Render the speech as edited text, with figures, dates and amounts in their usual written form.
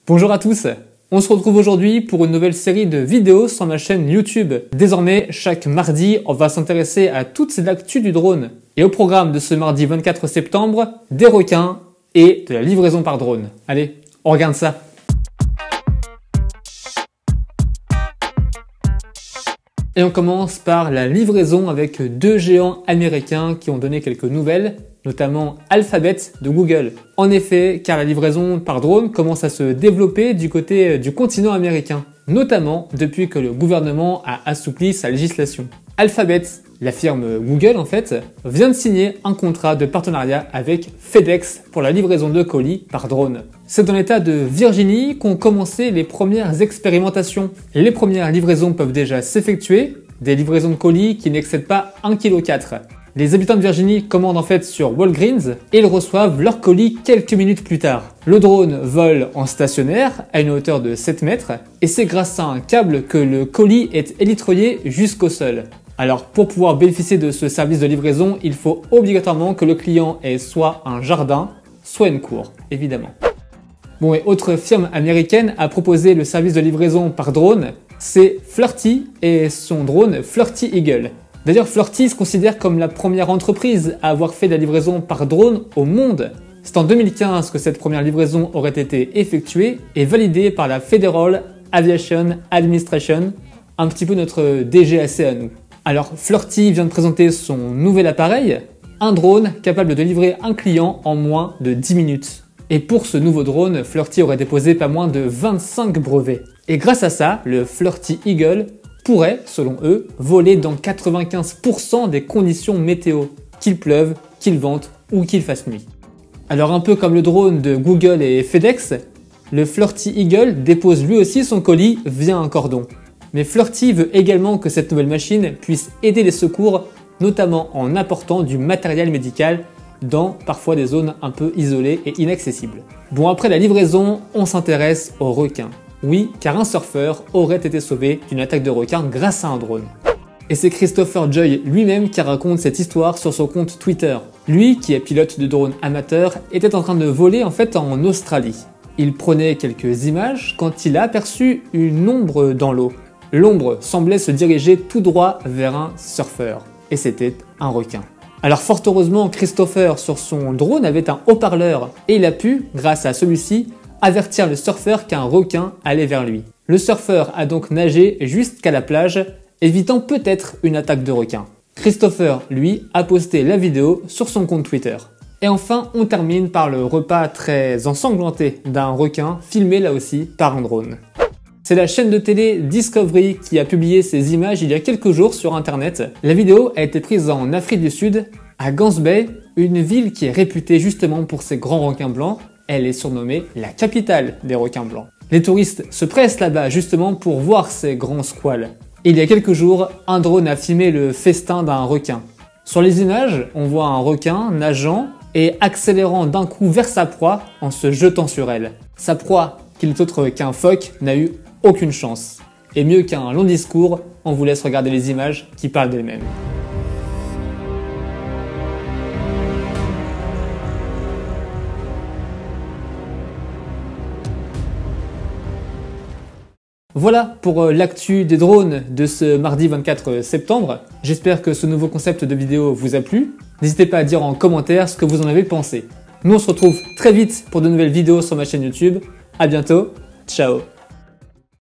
Bonjour à tous, on se retrouve aujourd'hui pour une nouvelle série de vidéos sur ma chaîne YouTube. Désormais, chaque mardi, on va s'intéresser à toutes ces actus du drone. Et au programme de ce mardi 24 septembre, des requins et de la livraison par drone. Allez, on regarde ça. Et on commence par la livraison avec deux géants américains qui ont donné quelques nouvelles, notamment Alphabet de Google. En effet, car la livraison par drone commence à se développer du côté du continent américain, notamment depuis que le gouvernement a assoupli sa législation. Alphabet, la firme Google en fait, vient de signer un contrat de partenariat avec FedEx pour la livraison de colis par drone. C'est dans l'état de Virginie qu'ont commencé les premières expérimentations. Les premières livraisons peuvent déjà s'effectuer, des livraisons de colis qui n'excèdent pas 1,4 kg. Les habitants de Virginie commandent en fait sur Walgreens et ils reçoivent leur colis quelques minutes plus tard. Le drone vole en stationnaire à une hauteur de 7 mètres et c'est grâce à un câble que le colis est élitroyé jusqu'au sol. Alors pour pouvoir bénéficier de ce service de livraison, il faut obligatoirement que le client ait soit un jardin, soit une cour, évidemment. Bon, et autre firme américaine a proposé le service de livraison par drone, c'est Flirty et son drone Flirty Eagle. D'ailleurs, Flirty se considère comme la première entreprise à avoir fait de la livraison par drone au monde. C'est en 2015 que cette première livraison aurait été effectuée et validée par la Federal Aviation Administration, un petit peu notre DGAC à nous. Alors, Flirty vient de présenter son nouvel appareil, un drone capable de livrer un client en moins de 10 minutes. Et pour ce nouveau drone, Flirty aurait déposé pas moins de 25 brevets. Et grâce à ça, le Flirty Eagle pourrait, selon eux, voler dans 95% des conditions météo, qu'il pleuve, qu'il vente ou qu'il fasse nuit. Alors un peu comme le drone de Google et FedEx, le Flirty Eagle dépose lui aussi son colis via un cordon. Mais Flirty veut également que cette nouvelle machine puisse aider les secours, notamment en apportant du matériel médical dans parfois des zones un peu isolées et inaccessibles. Bon, après la livraison, on s'intéresse aux requins. Oui, car un surfeur aurait été sauvé d'une attaque de requin grâce à un drone. Et c'est Christopher Joy lui-même qui raconte cette histoire sur son compte Twitter. Lui, qui est pilote de drone amateur, était en train de voler en fait en Australie. Il prenait quelques images quand il a aperçu une ombre dans l'eau. L'ombre semblait se diriger tout droit vers un surfeur. Et c'était un requin. Alors fort heureusement, Christopher sur son drone avait un haut-parleur et il a pu, grâce à celui-ci, avertir le surfeur qu'un requin allait vers lui. Le surfeur a donc nagé jusqu'à la plage, évitant peut-être une attaque de requin. Christopher, lui, a posté la vidéo sur son compte Twitter. Et enfin, on termine par le repas très ensanglanté d'un requin, filmé là aussi par un drone. C'est la chaîne de télé Discovery qui a publié ces images il y a quelques jours sur internet. La vidéo a été prise en Afrique du Sud, à Gans Bay, une ville qui est réputée justement pour ses grands requins blancs. Elle est surnommée la capitale des requins blancs. Les touristes se pressent là-bas justement pour voir ces grands squales. Et il y a quelques jours, un drone a filmé le festin d'un requin. Sur les images, on voit un requin nageant et accélérant d'un coup vers sa proie en se jetant sur elle. Sa proie, qui n'est autre qu'un phoque, n'a eu aucune chance. Et mieux qu'un long discours, on vous laisse regarder les images qui parlent d'elles-mêmes. Voilà pour l'actu des drones de ce mardi 24 septembre. J'espère que ce nouveau concept de vidéo vous a plu. N'hésitez pas à dire en commentaire ce que vous en avez pensé. Nous on se retrouve très vite pour de nouvelles vidéos sur ma chaîne YouTube. À bientôt, ciao.